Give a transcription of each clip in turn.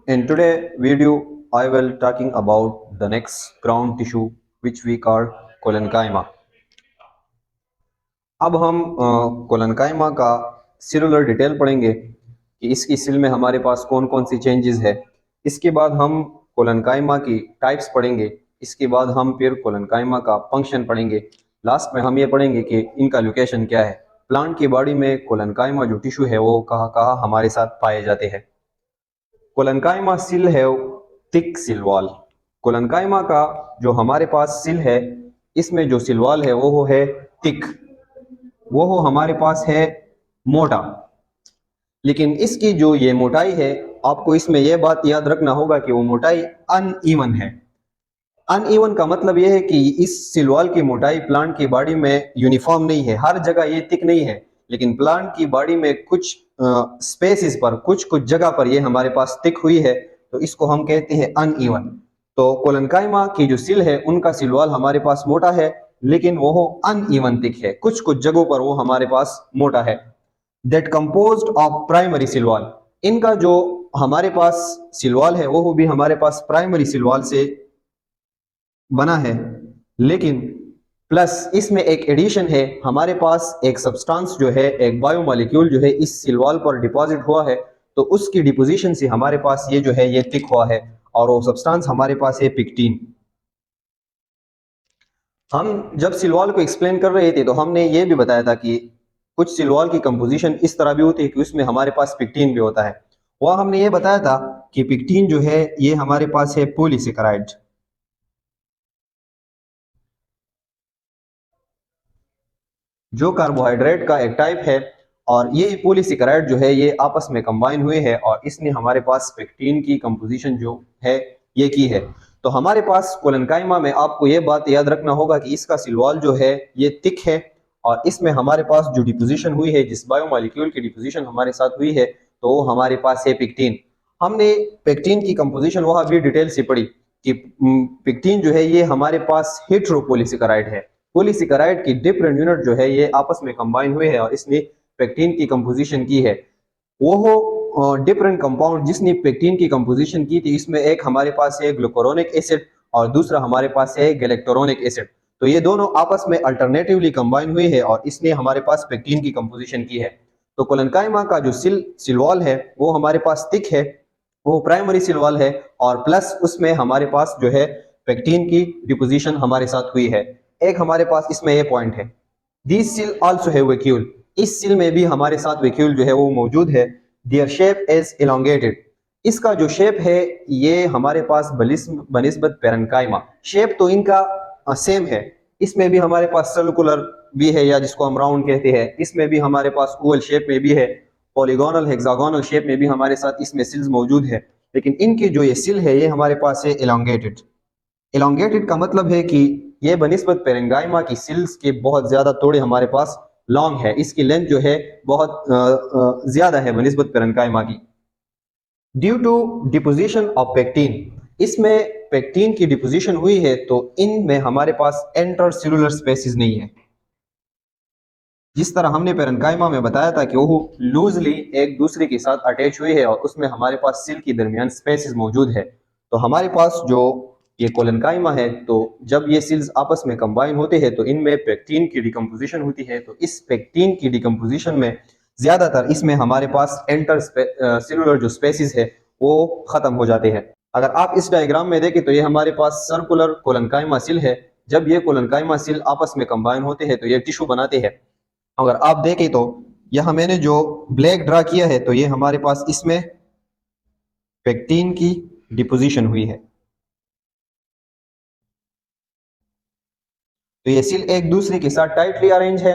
In today video, I will talking about the next ground tissue which we call collenchyma. अब हम collenchyma का cellular detail पढ़ेंगे कि इसकी सेल में हमारे पास कौन कौन सी चेंजेस है। इसके बाद हम कोलेनकाइमा की टाइप्स पढ़ेंगे। इसके बाद हम फिर कोलेनकाइमा का फंक्शन पढ़ेंगे। लास्ट में हम ये पढ़ेंगे कि इनका लोकेशन क्या है। प्लांट की बॉडी में कोलेनकाइमा जो टिश्यू है वो कहाँ कहाँ हमारे साथ पाए जाते हैं। कोलेनकाइमा सिल है थिक सिल वॉल। कोलेनकाइमा का जो हमारे पास सिल है इसमें जो सिल वॉल है वो है थिक, वो हमारे पास है मोटा। लेकिन इसकी जो ये मोटाई है, आपको इसमें यह बात याद रखना होगा कि वो मोटाई अनइवन है। अनइवन का मतलब यह है कि इस सिल वॉल की मोटाई प्लांट की बॉडी में यूनिफॉर्म नहीं है, हर जगह ये थिक नहीं है। लेकिन प्लांट की बॉडी में कुछ स्पेसिस पर कुछ जगह पर ये हमारे पास थिक हुई है, तो इसको हम कहते हैं अनइवन। तो कोलेनकाइमा की जो सिल है उनका सिल वॉल हमारे पास मोटा है, लेकिन वो अनइवन थिक है, कुछ जगहों पर वो हमारे पास मोटा है। दैट कंपोज्ड ऑफ प्राइमरी सिल वॉल। इनका जो हमारे पास सिल वॉल है वो भी हमारे पास प्राइमरी सिल वॉल से बना है। लेकिन प्लस इसमें एक एडिशन है, हमारे पास एक सब्सटेंस जो है, एक बायोमोलिक्यूल जो है इस सिल वॉल पर डिपॉजिट हुआ है, तो उसकी डिपोजिशन से हमारे पास ये जो है ये थिक हुआ है, और वो सब्सटेंस हमारे पास है पिक्टिन। हम जब सिल वॉल को एक्सप्लेन कर रहे थे तो हमने ये भी बताया था कि कुछ सिल वॉल की कंपोजिशन इस तरह भी होती है कि उसमें हमारे पास पिक्टिन भी होता है। वह हमने ये बताया था कि पिक्टिन जो है ये हमारे पास है पॉलीसेकेराइड, जो कार्बोहाइड्रेट का एक टाइप है। और ये पॉलीसेकेराइड जो है ये आपस में कंबाइन हुए हैं और इसने हमारे पास पेक्टिन की कंपोजिशन जो है ये की है। तो हमारे पास कोलेनकाइमा में आपको ये बात याद रखना होगा कि इसका सिल वॉल जो है ये थिक है, और इसमें हमारे पास जो डिपोजिशन हुई है, जिस बायोमोलिक्यूल की डिपोजिशन हमारे साथ हुई है, तो वो हमारे पास है पेक्टिन। हमने पेक्टिन की कंपोजिशन वहां भी डिटेल से पढ़ी कि पेक्टिन जो है ये हमारे पास हेटेरोपॉलीसेकेराइड है। पॉलीसेकेराइड की डिफरेंट यूनिट जो है ये आपस में कंबाइन हुए हैं और इसने पेक्टिन की कंपोजिशन की है। वो डिफरेंट कंपाउंड जिसने पेक्टिन की कंपोजिशन की थी, इसमें एक हमारे पास है ग्लूकोरोनिक एसिड और दूसरा हमारे पास है गैलेक्टोरोनिक एसिड। तो ये दोनों आपस में अल्टरनेटिवली कंबाइन हुए हैं और इसने हमारे पास पेक्टिन की कंपोजिशन की है। तो कोलेनकाइमा का जो सिल वॉल है वो हमारे पास थिक है, वो प्राइमरी सिल वॉल है, और प्लस उसमें हमारे पास जो है पेक्टिन की डिपोजिशन हमारे साथ हुई है। एक हमारे पास इसमें ये पॉइंट है, दिस सिल आल्सो हैव वैक्यूल। इस सिल में भी हमारे साथ वैक्यूल जो है वो मौजूद है। Their shape is elongated. इसका जो शेप है ये हमारे पास बनिस्बत पेरेन्काइमा, शेप तो इनका सेम है। इसमें भी हमारे पास सर्कुलर भी है, या जिसको हम राउंड कहते हैं। इसमें भी हमारे पास ओवल शेप में भी है, पॉलीगोनल हेक्सागोनल शेप में भी हमारे साथ इसमें सिल्स मौजूद है। लेकिन इनकी जो ये सिल है ये हमारे पास है एलोंगेटेड। एलोंगेटेड का मतलब है कि ये बनिस्बत पेरेन्काइमा की सिल्स के बहुत ज्यादा तोड़े हमारे पास लॉन्ग है, इसकी लेंथ जो है बहुत ज्यादा है बनिस्बत पेरेन्काइमा की। Due to deposition of pectin, इसमें पेक्टिन की डिपोजिशन हुई है, तो इनमें हमारे पास एंटर सेलुलर स्पेसिस नहीं है। जिस तरह हमने पेरेन्काइमा में बताया था कि वो लूजली एक दूसरे के साथ अटैच हुई है और उसमें हमारे पास सिल के दरमियान स्पेसिस मौजूद है, तो हमारे पास जो ये कोलेनकाइमा है, तो जब ये सिल्स आपस में कंबाइन होते हैं तो इनमें पेक्टिन की डिकम्पोजिशन होती है। तो इस पेक्टिन की डिकम्पोजिशन में ज्यादातर इसमें हमारे पास एंटर सेलुलर जो स्पेसिस है वो खत्म हो जाते हैं। अगर आप इस डायग्राम में देखें तो ये हमारे पास सर्कुलर कोलेनकाइमा सिल है। जब ये कोलेनकाइमा सिल आपस में कंबाइन होते हैं तो ये टिश्यू बनाते हैं। अगर आप देखें तो यहां मैंने जो ब्लैक ड्रा किया है, तो ये हमारे पास इसमें पेक्टिन की डिपोजिशन हुई है। तो ये सिल एक दूसरे के साथ टाइटली अरेंज है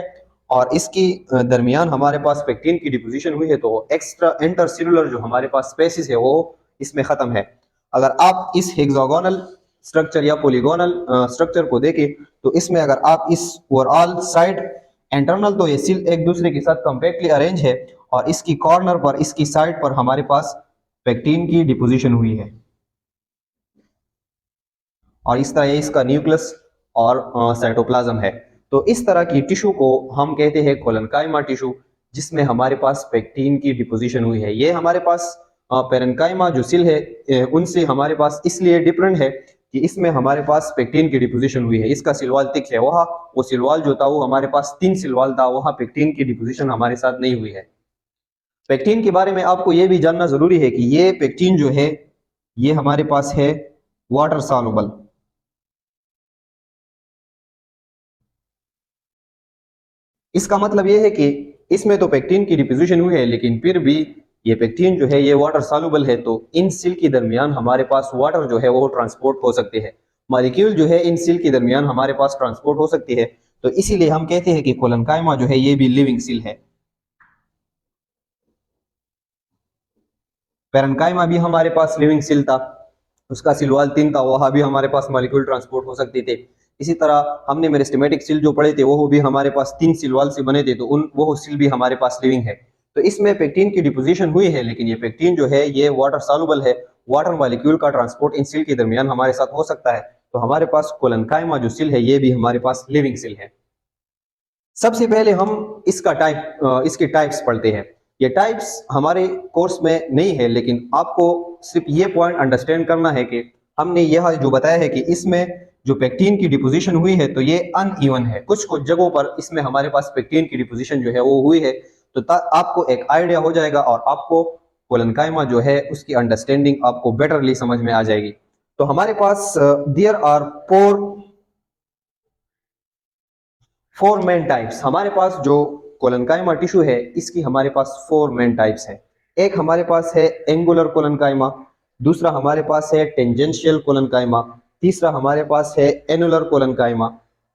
और इसकी दरमियान हमारे पास पेक्टिन की डिपोजिशन हुई है, तो एक्स्ट्रा इंटर सेलुलर जो हमारे पास स्पेसिस है वो इसमें खत्म है। अगर आप इस हेक्सागोनल स्ट्रक्चर या पॉलीगोनल स्ट्रक्चर को देखें तो इसमें अगर आप इस ओवरऑल साइड इंटरनल, तो ये सिल एक दूसरे के साथ कम्पैक्टली अरेंज है और इसकी कॉर्नर पर, इसकी साइड पर हमारे पास पेक्टिन की डिपोजिशन हुई है। और इस तरह इसका न्यूक्लियस और साइटोप्लाज्म है। तो इस तरह की टिश्यू को हम कहते हैं कोलेनकाइमा टिश्यू, जिसमें हमारे पास पेक्टिन की डिपोजिशन हुई है। ये हमारे पास पेरेन्काइमा जो सेल है उनसे हमारे पास इसलिए डिफरेंट है कि इसमें हमारे पास पेक्टिन की डिपोजिशन हुई है। इसका सिलवाल थिक है, वहाँ वो सिलवाल जो था वो हमारे पास 3 सिलवाल था, वहाँ पेक्टिन की डिपोजिशन हमारे साथ नहीं हुई है। पेक्टिन के बारे में आपको ये भी जानना जरूरी है कि ये पेक्टिन जो है ये हमारे पास है वाटर सॉल्युबल। इसका मतलब ये है कि इसमें तो पेक्टिन की डिपोजिशन हुई है, लेकिन फिर भी ये पेक्टिन जो है ये वाटर सॉल्युबल है, तो इन सेल के दरमियान हमारे पास वाटर जो है वो ट्रांसपोर्ट हो सकते हैं, मॉलिक्यूल जो है इन सेल के दरमियान हमारे पास ट्रांसपोर्ट हो सकती है। तो इसीलिए हम कहते हैं कि कोलनकाइमा जो है ये भी लिविंग सेल है। पेरेन्काइमा भी हमारे पास लिविंग सेल था, उसका सिलवाल 3 था, वहां भी हमारे पास मॉलिक्यूल ट्रांसपोर्ट हो सकते थे। इसी तरह हमने मेरिस्टेमेटिक सेल जो पढ़े थे वो भी हमारे पास 3 सिलवाल से बने थे, तो उन वो सेल भी हमारे पास लिविंग है। तो इसमें पेक्टिन की डिपोजिशन हुई है, लेकिन ये पेक्टिन जो है ये वाटर सॉल्युबल है, वाटर मॉलिक्यूल का ट्रांसपोर्ट इन सेल के दरमियान हमारे साथ हो सकता है। तो हमारे पास कोलनकाइमा जो सेल है ये भी हमारे पास लिविंग सेल है। सबसे पहले हम इसके टाइप्स पढ़ते हैं। ये टाइप्स हमारे कोर्स में नहीं है, लेकिन आपको सिर्फ ये पॉइंट अंडरस्टैंड करना है कि हमने यह जो बताया है कि इसमें जो पेक्टिन की डिपोजिशन हुई है तो ये अनइवन है, कुछ कुछ जगहों पर इसमें हमारे पास पेक्टिन की डिपोजिशन जो है वो हुई है। तो आपको एक आइडिया हो जाएगा और आपको कोलनकाइमा जो है उसकी अंडरस्टैंडिंग आपको बेटरली समझ में आ जाएगी। तो हमारे पास there are four main types. हमारे पास जो कोलनकाइमा टिश्यू है इसकी हमारे पास 4 मेन टाइप्स है। एक हमारे पास है एंगुलर कोलनकाइमा, दूसरा हमारे पास है टेंजेंशियल कोलनकाइमा, तीसरा हमारे पास है एनुलर कोलनकाइमा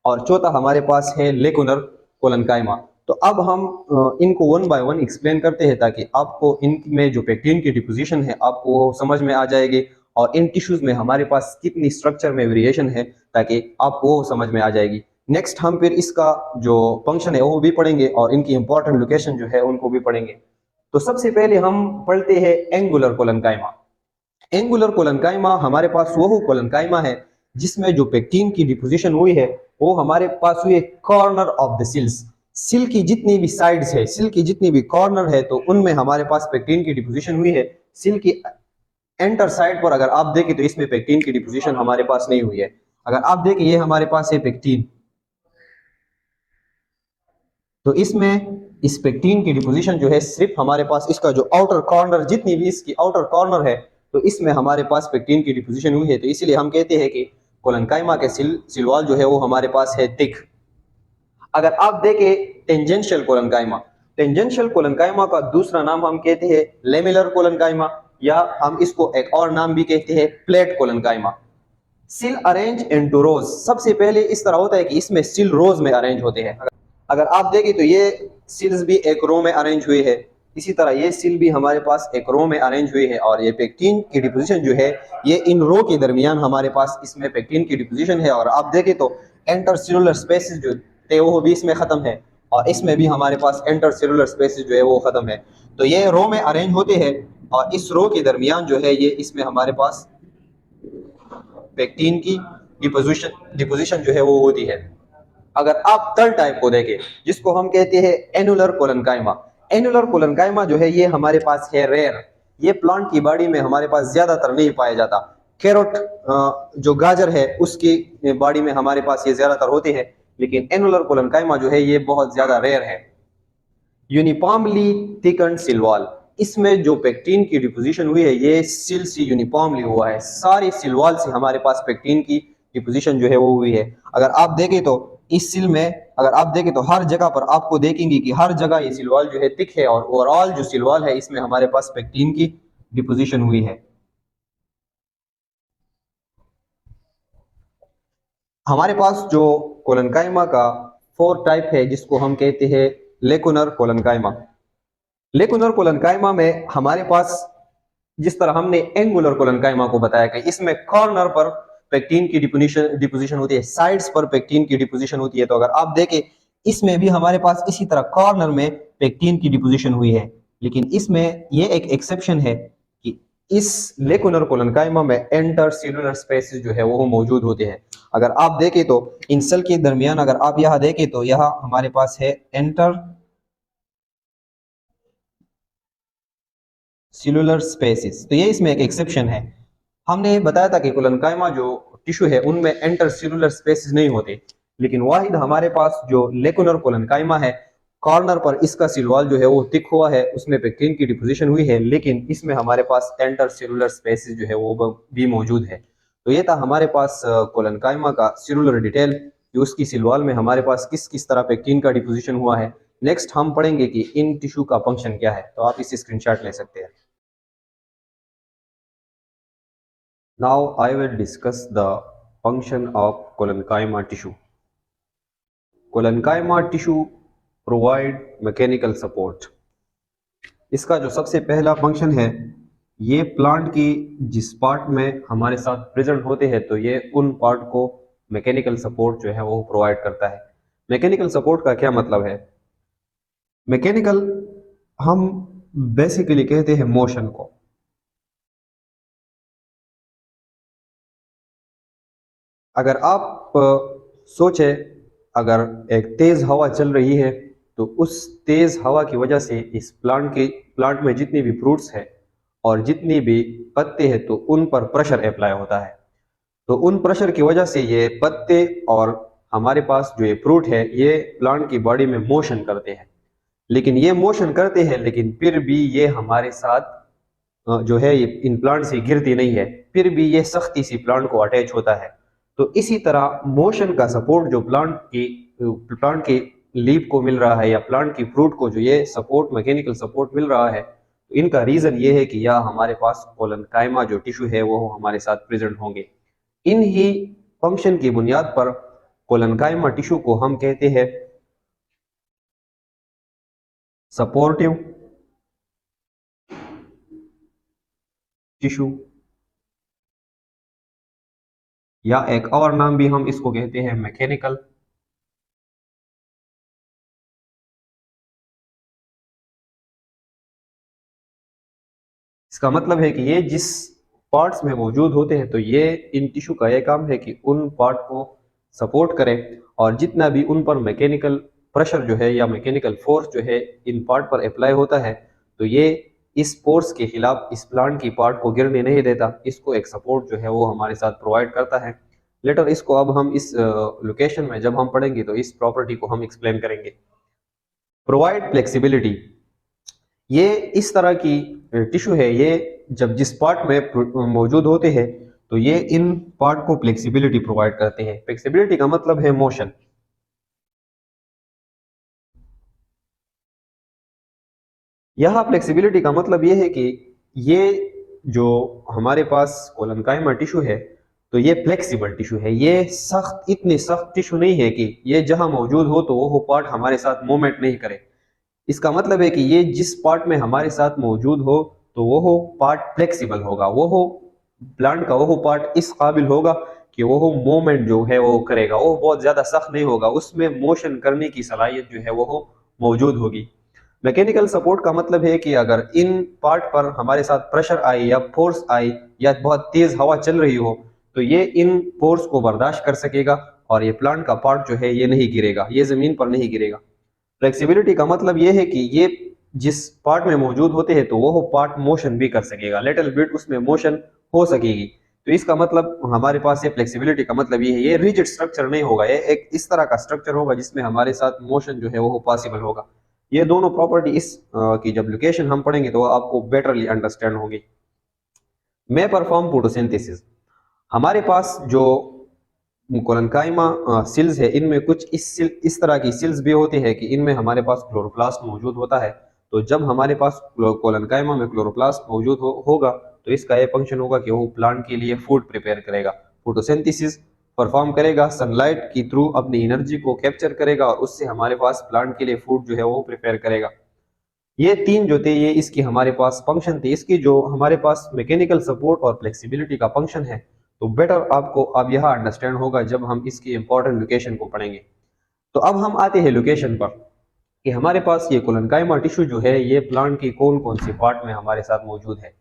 और चौथा हमारे पास है लेकुनर कोलनकाइमा। तो अब हम इनको वन बाय वन एक्सप्लेन करते हैं ताकि आपको इनमें जो पेक्टिन की डिपोजिशन है आपको वो समझ में आ जाएगी और इन टिश्यूज में हमारे पास कितनी स्ट्रक्चर में वेरिएशन है ताकि आपको वो समझ में आ जाएगी। नेक्स्ट हम फिर इसका जो फंक्शन है वो भी पढ़ेंगे और इनकी इंपॉर्टेंट लोकेशन जो है उनको भी पढ़ेंगे। तो सबसे पहले हम पढ़ते हैं एंगुलर कोलनकाइमा। एंगुलर कोलनकाइमा हमारे पास वो कोलनकाइमा है जिसमें जो पेक्टिन की डिपोजिशन हुई है वो हमारे पास हुई कॉर्नर ऑफ द सिल्स। सिल की जितनी भी साइड्स है, सिल की जितनी भी कॉर्नर है तो उनमें हमारे पास पेक्टिन की डिपोजिशन हुई है। सिल की एंटर साइड पर अगर आप देखें तो इसमें पेक्टिन की डिपोजिशन हमारे पास नहीं हुई है। अगर आप देखें ये हमारे पास है पेक्टिन, तो इसमें इस पेक्टिन की डिपोजिशन जो है सिर्फ हमारे पास इसका जो आउटर कॉर्नर, जितनी भी इसकी आउटर कॉर्नर है तो इसमें हमारे पास पेक्टिन की डिपोजिशन हुई है। तो इसीलिए हम कहते हैं कि कोलनकाइमा के सिलवाल जो है वो हमारे पास है थिक। अगर आप देखें टेंजेंशियल कोलनकाइमा, टेंजेंशियल कोलनकाइमा का दूसरा नाम हम कहते हैं लेमिलर कोलनकाइमा या हम इसको एक और नाम भी कहते हैं प्लेट कोलनकाइमा। सिल अरेंज इनटू रोज। सबसे पहले इस तरह होता है कि इसमें सिल रोज में अरेंज होते हैं। अगर आप देखें तो ये सिल्स भी एक रो में अरेंज हुई है, इसी तरह ये सिल भी हमारे पास एक रो में अरेंज हुई है और ये पेक्टिन की डिपोजिशन जो है ये इन रो के दरमियान हमारे पास इसमें पेक्टिन की डिपोजिशन है। और आप देखें तो इंटरसेलुलर स्पेसेस जो थे वो भी इसमें खत्म है और इसमें भी हमारे पास इंटरसेलुलर स्पेसेस जो है वो खत्म है। तो ये रो में अरेंज होते हैं और इस रो के दरमियान जो है ये इसमें हमारे पास पेक्टिन की डिपोजिशन जो है वो होती है। अगर आप थर्ड टाइप को देखें जिसको हम कहते हैं एनुलर कोलनकाइमा, एनुलर कोलनकाइमा जो है ये हमारे पास है रेयर। ये प्लांट की बॉडी में हमारे पास ज्यादातर नहीं पाया जाता। कैरोट जो गाजर है उसकी बॉडी में हमारे पास ये ज्यादातर होते हैं, लेकिन एनुलर कोलनकाइमा जो है ये बहुत ज्यादा रेयर है। यूनिफॉर्मली थिकन्ड सिल वॉल। इसमें जो पेक्टिन की डिपोजिशन हुई है ये सिल से यूनिफॉर्मली हुआ है, सारी सिल वॉल से हमारे पास पेक्टिन की डिपोजिशन जो है वो हुई है। अगर आप देखें तो इस सिल में अगर आप देखें तो हर जगह पर आपको देखेंगे कि हर जगह ये सिल वॉल जो है थिक है और ओवरऑल जो सिल वॉल है इसमें हमारे पास पेक्टिन की डिपोजिशन हुई है। हमारे पास जो कोलनकाइमा का 4 टाइप है जिसको हम कहते हैं लेकुनर कोलनकाइमा। लेकुनर कोलनकाइमा में हमारे पास जिस तरह हमने एंगुलर कोलनकाइमा को बताया कि इसमें कॉर्नर पर पेक्टिन की डिपोजिशन होती है, साइड्स पर पेक्टिन की डिपोजिशन होती है। तो अगर आप देखें इसमें भी हमारे पास इसी तरह कॉर्नर में पेक्टिन की डिपोजिशन हुई है, लेकिन इसमें ये एक एक्सेप्शन है कि इस लेकुनर कोलनकाइमा में इंटरसेलुलर स्पेसेस जो है वो मौजूद होते हैं। अगर आप देखें तो इन सेल के दरमियान अगर आप यहाँ देखें तो यहाँ हमारे पास है इंटर सेलुलर स्पेसिस। तो ये इसमें एक एक्सेप्शन है। हमने बताया था कि कोलनकाइमा जो टिश्यू है उनमें एंटर सेलुलर स्पेसिस नहीं होते, लेकिन वाहिद हमारे पास जो लेकुनर कोलनकाइमा है, कॉर्नर पर इसका सिल वॉल जो है वो थिक हुआ है, उसमें पेक्टिन की डिपोजिशन हुई है, लेकिन इसमें हमारे पास एंटर सेलुलर स्पेसिस जो है वो भी मौजूद है। तो ये था हमारे पास कोलनकाइमा का सेलुलर डिटेल कि उसकी सिल वॉल में हमारे पास किस किस तरह पेक्टिन का डिपोजिशन हुआ है। नेक्स्ट हम पढ़ेंगे कि इन टिश्यू का फंक्शन क्या है। तो आप इसे स्क्रीनशॉट ले सकते हैं। Now I will discuss the function of collenchyma tissue. Collenchyma tissue provide mechanical support. इसका जो सबसे पहला फंक्शन है, ये प्लांट की जिस पार्ट में हमारे साथ प्रेजेंट होते हैं तो ये उन पार्ट को मैकेनिकल सपोर्ट जो है वो प्रोवाइड करता है। मैकेनिकल सपोर्ट का क्या मतलब है? मैकेनिकल हम बेसिकली कहते हैं मोशन को। अगर आप सोचे, अगर एक तेज हवा चल रही है तो उस तेज हवा की वजह से इस प्लांट में जितनी भी फ्रूट्स है और जितनी भी पत्ते हैं तो उन पर प्रेशर अप्लाई होता है। तो उन प्रेशर की वजह से ये पत्ते और हमारे पास जो ये फ्रूट है ये प्लांट की बॉडी में मोशन करते हैं। लेकिन ये मोशन करते हैं लेकिन फिर भी ये हमारे साथ जो है ये इन प्लांट से गिरती नहीं है, फिर भी ये सख्ती से प्लांट को अटैच होता है। तो इसी तरह मोशन का सपोर्ट जो प्लांट की लीफ को मिल रहा है या प्लांट की फ्रूट को जो ये सपोर्ट मैकेनिकल सपोर्ट मिल रहा है, तो इनका रीजन ये है कि यह हमारे पास कोलनकाइमा जो टिश्यू है वो हमारे साथ प्रेजेंट होंगे। इन ही फंक्शन की बुनियाद पर कोलनकाइमा टिश्यू को हम कहते हैं सपोर्टिव टिश्यू, या एक और नाम भी हम इसको कहते हैं मैकेनिकल। इसका मतलब है कि ये जिस पार्ट्स में मौजूद होते हैं तो ये इन टिश्यू का यह काम है कि उन पार्ट को सपोर्ट करें, और जितना भी उन पर मैकेनिकल प्रेशर जो है या मैकेनिकल फोर्स जो है इन पार्ट पर अप्लाई होता है तो ये इस फोर्स के खिलाफ इस प्लांट की पार्ट को गिरने नहीं देता, इसको एक सपोर्ट जो है वो हमारे साथ प्रोवाइड करता है। लेटर इसको अब हम इस लोकेशन में जब हम पढ़ेंगे तो इस प्रॉपर्टी को हम एक्सप्लेन करेंगे। प्रोवाइड फ्लेक्सिबिलिटी, ये इस तरह की टिश्यू है, ये जब जिस पार्ट में मौजूद होते हैं तो ये इन पार्ट को फ्लेक्सिबिलिटी प्रोवाइड करते हैं। फ्लेक्सिबिलिटी का मतलब है मोशन। यह फ्लेक्सिबिलिटी का मतलब ये है कि ये जो हमारे पास कोलनकाइमा टिश्यू है तो ये फ्लेक्सिबल टिश्यू है। ये सख्त, इतनी सख्त टिश्यू नहीं है कि ये जहां मौजूद हो तो वो पार्ट हमारे साथ मूवमेंट नहीं करे। इसका मतलब है कि ये जिस पार्ट में हमारे साथ मौजूद हो तो वो पार्ट फ्लेक्सिबल होगा, वो प्लांट का वो पार्ट इस काबिल होगा कि वो मूवमेंट जो है वो करेगा, वो बहुत ज्यादा सख्त नहीं होगा, उसमें मोशन करने की सलाहियत जो है वो मौजूद होगी। मैकेनिकल सपोर्ट का मतलब है कि अगर इन पार्ट पर हमारे साथ प्रेशर आए या फोर्स आई या बहुत तेज हवा चल रही हो तो ये इन फोर्स को बर्दाश्त कर सकेगा और ये प्लांट का पार्ट जो है ये नहीं गिरेगा, ये जमीन पर नहीं गिरेगा। फ्लेक्सिबिलिटी का मतलब ये है कि ये जिस पार्ट में मौजूद होते हैं तो वो पार्ट मोशन भी कर सकेगा, लिटिल बिट उसमें मोशन हो सकेगी। तो इसका मतलब हमारे पास ये फ्लेक्सिबिलिटी का मतलब ये है, ये रिजिड स्ट्रक्चर नहीं होगा, ये एक इस तरह का स्ट्रक्चर होगा जिसमें हमारे साथ मोशन जो है वो पॉसिबल होगा। ये दोनों प्रॉपर्टी इस की जब लोकेशन हम पढ़ेंगे तो आपको बेटरली अंडरस्टैंड होगी। मैं परफॉर्म फोटोसिंथेसिस, हमारे पास जो कोलनकाइमा सिल्स है इनमें कुछ इस तरह की सिल्स भी होती है कि इनमें हमारे पास क्लोरोप्लास्ट मौजूद होता है। तो जब हमारे पास कोलनकाइमा में क्लोरोप्लास्ट मौजूद होगा तो इसका यह फंक्शन होगा कि वो प्लांट के लिए फूड प्रिपेयर करेगा, फोटोसिंथेसिस परफॉर्म करेगा, सनलाइट की थ्रू अपनी एनर्जी को कैप्चर करेगा और उससे हमारे पास प्लांट के लिए फूड जो है वो प्रिपेयर करेगा। ये तीन जो थे ये इसकी हमारे पास फंक्शन थे। इसकी जो हमारे पास मैकेनिकल सपोर्ट और फ्लेक्सिबिलिटी का फंक्शन है तो बेटर आपको अब यह अंडरस्टैंड होगा जब हम इसकी इंपॉर्टेंट लोकेशन को पढ़ेंगे। तो अब हम आते हैं लोकेशन पर कि हमारे पास ये कोलनकाइमा टिश्यू जो है ये प्लांट की कौन कौन सी पार्ट में हमारे साथ मौजूद है।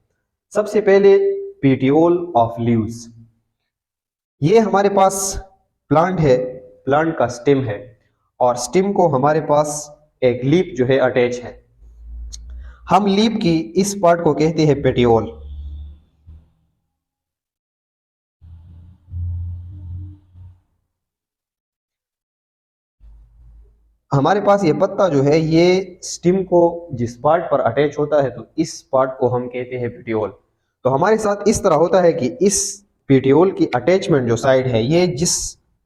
सबसे पहले पीटियोल ऑफ लीव्स, ये हमारे पास प्लांट है, प्लांट का स्टेम है और स्टेम को हमारे पास एक लीफ जो है अटैच है। हम लीप की इस पार्ट को कहते हैं पेटियोल। हमारे पास ये पत्ता जो है ये स्टिम को जिस पार्ट पर अटैच होता है तो इस पार्ट को हम कहते हैं पेटियोल। तो हमारे साथ इस तरह होता है कि इस पेटियोल की अटैचमेंट जो साइड है ये जिस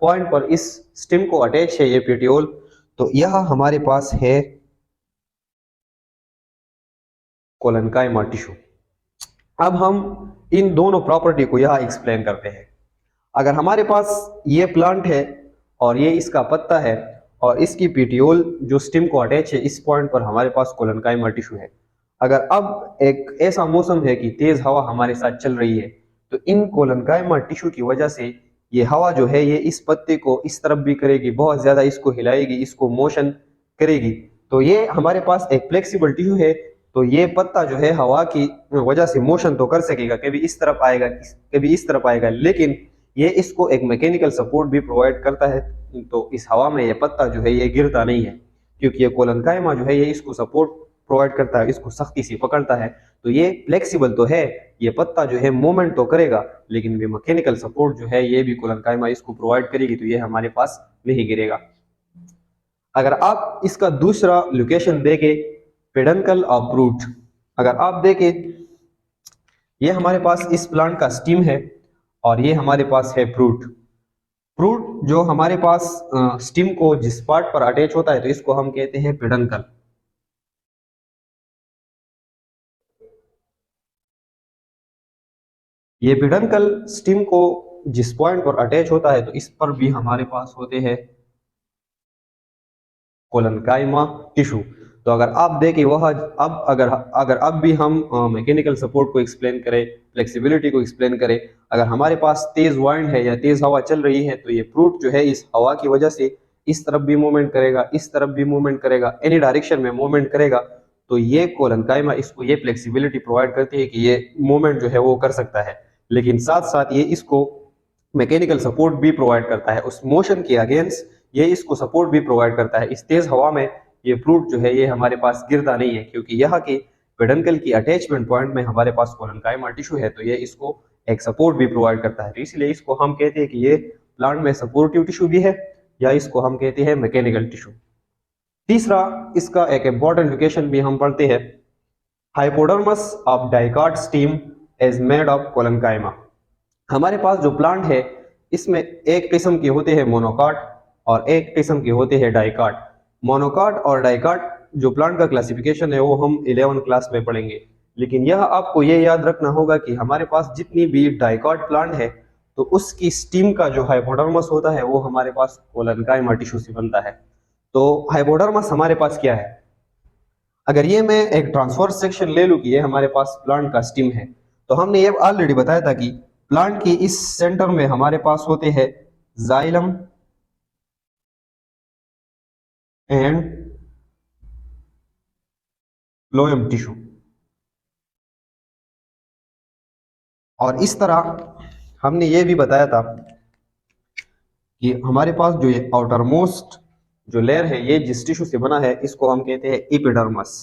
पॉइंट पर इस स्टिम को अटैच है ये पेटियोल, तो यह हमारे पास है कोलनकाइमा टिश्यू। अब हम इन दोनों प्रॉपर्टी को यहाँ एक्सप्लेन करते हैं। अगर हमारे पास ये प्लांट है और ये इसका पत्ता है और इसकी पीटियोल जो स्टिम को अटैच है इस पॉइंट पर हमारे पास कोलनकाइमा टिश्यू है। अगर अब एक ऐसा मौसम है कि तेज हवा हमारे साथ चल रही है तो इन कोलनकाइमा टिश्यू की वजह से ये हवा जो है ये इस पत्ते को इस तरफ भी करेगी, बहुत ज्यादा इसको हिलाएगी, इसको मोशन करेगी। तो ये हमारे पास एक फ्लेक्सिबल टिश्यू है। तो ये पत्ता जो है हवा की वजह से मोशन तो कर सकेगा, कभी इस तरफ आएगा कभी इस तरफ आएगा, लेकिन ये इसको एक मैकेनिकल सपोर्ट भी प्रोवाइड करता है। तो इस हवा में ये पत्ता जो है ये गिरता नहीं है, क्योंकि ये कोलनकाइमा जो है ये इसको सपोर्ट प्रोवाइड करता है, इसको सख्ती से पकड़ता है। तो ये फ्लेक्सिबल तो है, ये पत्ता जो है मूवमेंट तो करेगा, लेकिन ये मैकेनिकल सपोर्ट जो है ये भी कोलनकाइमा इसको प्रोवाइड करेगी, तो ये हमारे पास नहीं गिरेगा। अगर आप इसका दूसरा लोकेशन देखें, पेडंकल ऑफ रूट, अगर आप देखें ये हमारे पास इस प्लांट का स्टीम है और ये हमारे पास है फ्रूट। फ्रूट जो हमारे पास स्टीम को जिस पार्ट पर अटैच होता है तो इसको हम कहते हैं पेडंकल। ये पेडंकल स्टीम को जिस पॉइंट पर अटैच होता है तो इस पर भी हमारे पास होते हैं कोलनकाइमा टिश्यू। तो अगर आप देखें वह अब अगर अगर अब भी हम मैकेनिकल सपोर्ट को एक्सप्लेन करें, फ्लेक्सिबिलिटी को एक्सप्लेन करें, अगर हमारे पास तेज वाइंड है या तेज हवा चल रही है तो ये फ्रूट जो है इस हवा की वजह से इस तरफ भी मूवमेंट करेगा, इस तरफ भी मूवमेंट करेगा, एनी डायरेक्शन में मूवमेंट करेगा। तो ये कोलनकाइमा इसको ये फ्लेक्सिबिलिटी प्रोवाइड करती है कि ये मूवमेंट जो है वो कर सकता है, लेकिन साथ साथ ये इसको मैकेनिकल सपोर्ट भी प्रोवाइड करता है उस मोशन के अगेंस्ट, ये इसको सपोर्ट भी प्रोवाइड करता है। इस तेज हवा में ये फ्रूट जो है ये हमारे पास गिरता नहीं है, क्योंकि यहाँ के पेडंकल की अटैचमेंट पॉइंट में हमारे पास कोलनकाइमा टिश्यू है, तो ये इसको एक सपोर्ट भी प्रोवाइड करता है। तो इसलिए इसको हम कहते हैं कि ये प्लांट में सपोर्टिव टिश्यू भी है, या इसको हम कहते हैं मैकेनिकल टिश्यू। तीसरा इसका एक इंपॉर्टेंट लोकेशन भी हम पढ़ते हैं, hypodermis of dicot stem is made of collenchyma. हमारे पास जो प्लांट है इसमें एक किस्म के होते हैं मोनोकाट और एक किस्म के होते हैं डाइकाट। मोनोकाट और डाइकाट जो प्लांट का क्लासिफिकेशन है वो हम 11 क्लास में पढ़ेंगे, लेकिन यह आपको ये याद रखना होगा कि हमारे पास जितनी भी डाइकाट प्लांट है तो उसकी स्टीम का जो हाइपोडर्मस होता है वो हमारे पास कोलनकाइमा टिश्यू से बनता है। तो हाइपोडर्मस हमारे पास क्या है, अगर ये मैं एक ट्रांसफर सेक्शन ले लूँ कि ये हमारे पास प्लांट का स्टीम है, तो हमने ये ऑलरेडी बताया था कि प्लांट के इस सेंटर में हमारे पास होते हैं जाइलम एंड फ्लोएम टिश्यू। और इस तरह हमने ये भी बताया था कि हमारे पास जो ये आउटर मोस्ट जो लेयर है ये जिस टिश्यू से बना है इसको हम कहते हैं एपिडर्मस।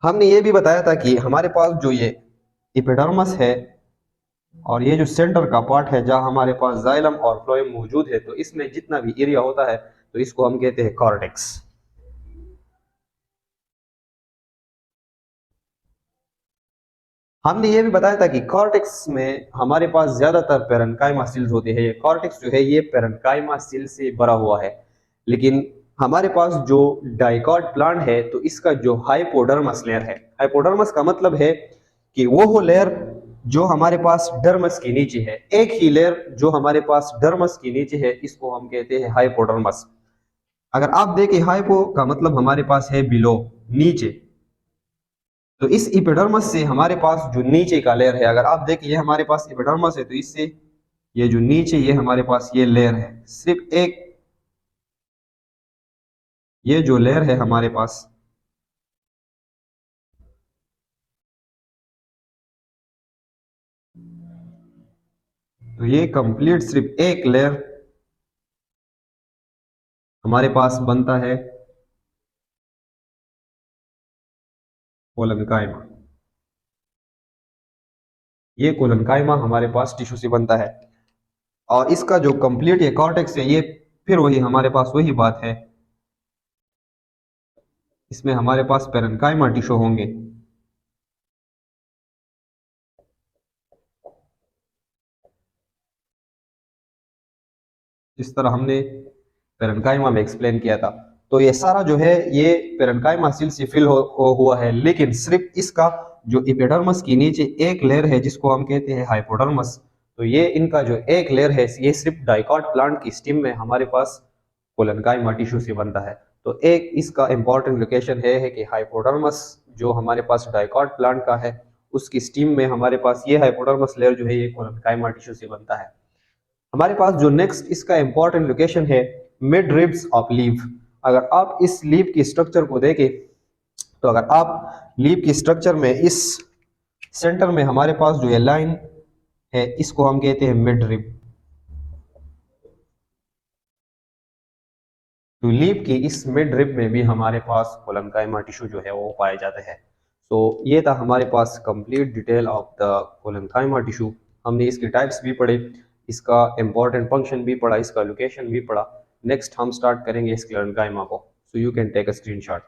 हमने ये भी बताया था कि हमारे पास जो ये एपिडर्मस है और ये जो सेंटर का पार्ट है जहां हमारे पास जाइलम और फ्लोएम मौजूद है, तो इसमें जितना भी एरिया होता है तो इसको हम कहते हैं कॉर्टेक्स। हमने ये भी बताया था कि कॉर्टेक्स में हमारे पास ज्यादातर पेरेन्काइमा सेल्स होते हैं। ये कॉर्टेक्स जो है ये पेरेन्काइमा सेल से भरा हुआ है, लेकिन हमारे पास जो डाइकॉट प्लांट है तो इसका जो हाइपोडर्मस लेयर है, हाइपोडर्मस का मतलब है कि वो लेयर जो हमारे पास डर्मस के नीचे है, एक ही लेयर जो हमारे पास डर्मस के नीचे है इसको हम कहते हैं हाइपोडर्मस। अगर आप देखें हाइपो का मतलब हमारे पास है बिलो, नीचे। तो इस इपिडर्मस से हमारे पास जो नीचे का लेयर है, अगर आप देखिए हमारे पास इपिडर्मस है तो इससे ये जो नीचे ये हमारे पास ये लेयर है, सिर्फ एक ये जो लेयर है हमारे पास, तो ये कंप्लीट सिर्फ एक लेयर हमारे पास बनता है कोलनकाइमा। ये कोलनकाइमा हमारे पास टिश्यू से बनता है, और इसका जो कंप्लीट ये कॉर्टेक्स है, ये फिर वही हमारे पास वही बात है, इसमें हमारे पास पेरेन्काइमा टिश्यू होंगे। इस तरह हमने पेरेन्काइमा में एक्सप्लेन किया था। तो ये सारा जो है ये पेरेन्काइमा सेल से फिल हुआ है, लेकिन सिर्फ इसका जो एपिडर्मिस के नीचे एक लेयर है जिसको हम कहते हैं हाइपोडर्मिस, तो ये इनका जो एक लेयर है ये सिर्फ डाइकॉट प्लांट की स्टेम में हमारे पास कोलनकाइमा टिश्यू से बनता है। तो एक इसका इंपॉर्टेंट लोकेशन है कि हाइपोडर्मस जो हमारे पास डाइकॉट प्लांट का है उसकी स्टीम में हमारे पास ये हाइपोडर्मस लेयर जो है ये कोलनकाइमा टिश्यू से बनता है। हमारे पास जो नेक्स्ट इसका इंपॉर्टेंट लोकेशन है मिड रिब्स ऑफ लीफ। अगर आप इस लीफ की स्ट्रक्चर को देखें, तो अगर आप लीफ की स्ट्रक्चर में इस सेंटर में हमारे पास जो ये लाइन है इसको हम कहते हैं मिड रिब। तो लीफ की इस मिड रिब में भी हमारे पास कोलनकाइमा टिश्यू जो है वो पाए जाते हैं। तो ये था हमारे पास complete detail of the collenchyma tissue. हमने इसके टाइप्स भी पढ़े, इसका इंपॉर्टेंट फंक्शन भी पढ़ा, इसका लोकेशन भी पढ़ा। नेक्स्ट हम स्टार्ट करेंगे इस कोलनकाइमा को। So you can take a screenshot.